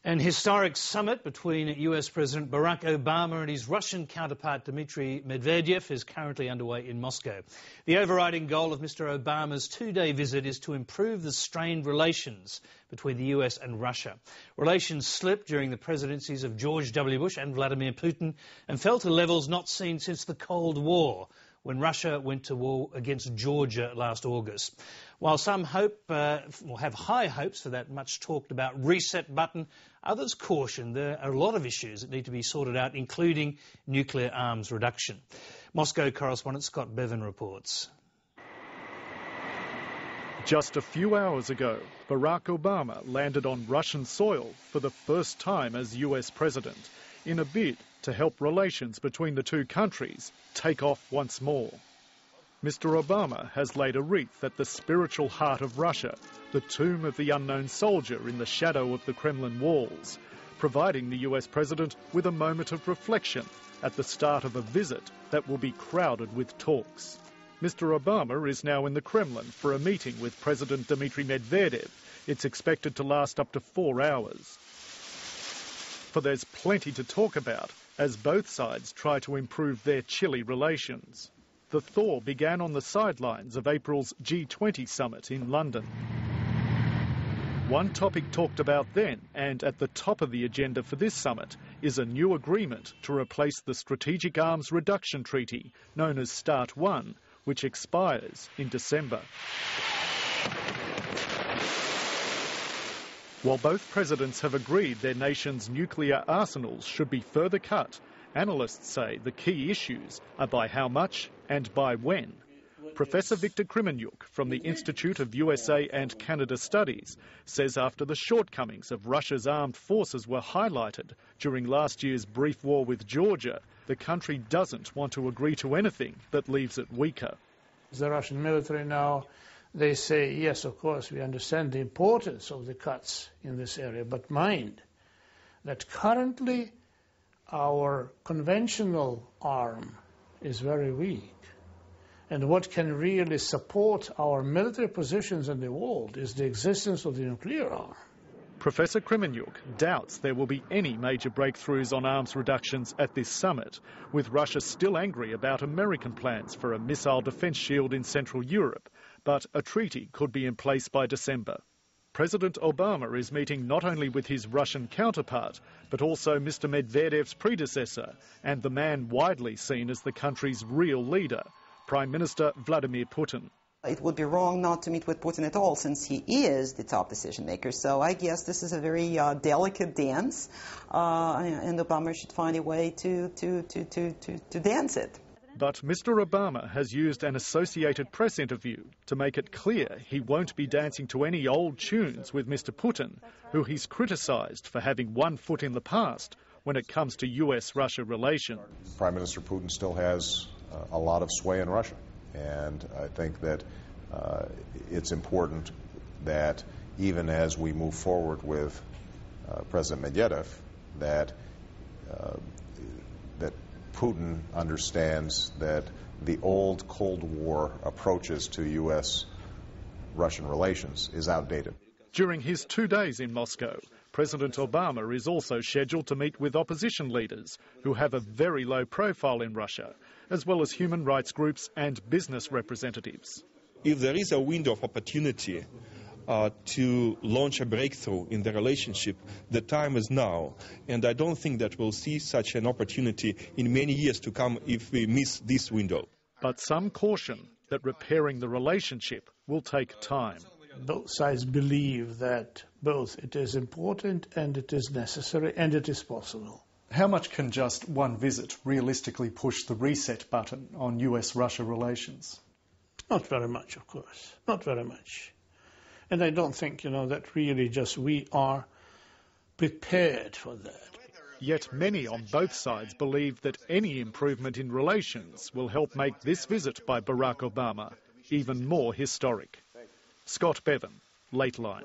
An historic summit between US President Barack Obama and his Russian counterpart Dmitry Medvedev is currently underway in Moscow. The overriding goal of Mr. Obama's two-day visit is to improve the strained relations between the US and Russia. Relations slipped during the presidencies of George W. Bush and Vladimir Putin and fell to levels not seen since the Cold War, when Russia went to war against Georgia last August. While some have high hopes for that much talked about reset button, others caution there are a lot of issues that need to be sorted out, including nuclear arms reduction. Moscow correspondent Scott Bevan reports. Just a few hours ago, Barack Obama landed on Russian soil for the first time as US president, in a bid to help relations between the two countries take off once more. Mr. Obama has laid a wreath at the spiritual heart of Russia, the tomb of the unknown soldier in the shadow of the Kremlin walls, providing the US president with a moment of reflection at the start of a visit that will be crowded with talks. Mr. Obama is now in the Kremlin for a meeting with President Dmitry Medvedev. It's expected to last up to 4 hours. For there's plenty to talk about as both sides try to improve their chilly relations. The thaw began on the sidelines of April's G20 summit in London. One topic talked about then, and at the top of the agenda for this summit, is a new agreement to replace the Strategic Arms Reduction Treaty, known as START 1, which expires in December. While both presidents have agreed their nation's nuclear arsenals should be further cut, analysts say the key issues are by how much and by when. Professor Victor Krimenyuk from the Institute of USA and Canada Studies says after the shortcomings of Russia's armed forces were highlighted during last year's brief war with Georgia, the country doesn't want to agree to anything that leaves it weaker. The Russian military now, they say, yes, of course, we understand the importance of the cuts in this area, but mind that currently our conventional arm is very weak. And what can really support our military positions in the world is the existence of the nuclear arm. Professor Krimenyuk doubts there will be any major breakthroughs on arms reductions at this summit, with Russia still angry about American plans for a missile defence shield in Central Europe, but a treaty could be in place by December. President Obama is meeting not only with his Russian counterpart, but also Mr. Medvedev's predecessor and the man widely seen as the country's real leader, Prime Minister Vladimir Putin. It would be wrong not to meet with Putin at all, since he is the top decision maker. So I guess this is a very delicate dance, and Obama should find a way to dance it. But Mr. Obama has used an Associated Press interview to make it clear he won't be dancing to any old tunes with Mr. Putin, who he's criticised for having one foot in the past when it comes to US-Russia relations. Prime Minister Putin still has a lot of sway in Russia, and I think that it's important that even as we move forward with President Medvedev, that Putin understands that the old Cold War approaches to U.S.-Russian relations is outdated. During his 2 days in Moscow, President Obama is also scheduled to meet with opposition leaders who have a very low profile in Russia, as well as human rights groups and business representatives. If there is a window of opportunity to launch a breakthrough in the relationship, the time is now. And I don't think that we'll see such an opportunity in many years to come if we miss this window. But some caution that repairing the relationship will take time. Both sides believe that both it is important and it is necessary and it is possible. How much can just one visit realistically push the reset button on US-Russia relations? Not very much, of course. Not very much. And I don't think, that really just we are prepared for that. Yet many on both sides believe that any improvement in relations will help make this visit by Barack Obama even more historic. Scott Bevan, Late Line.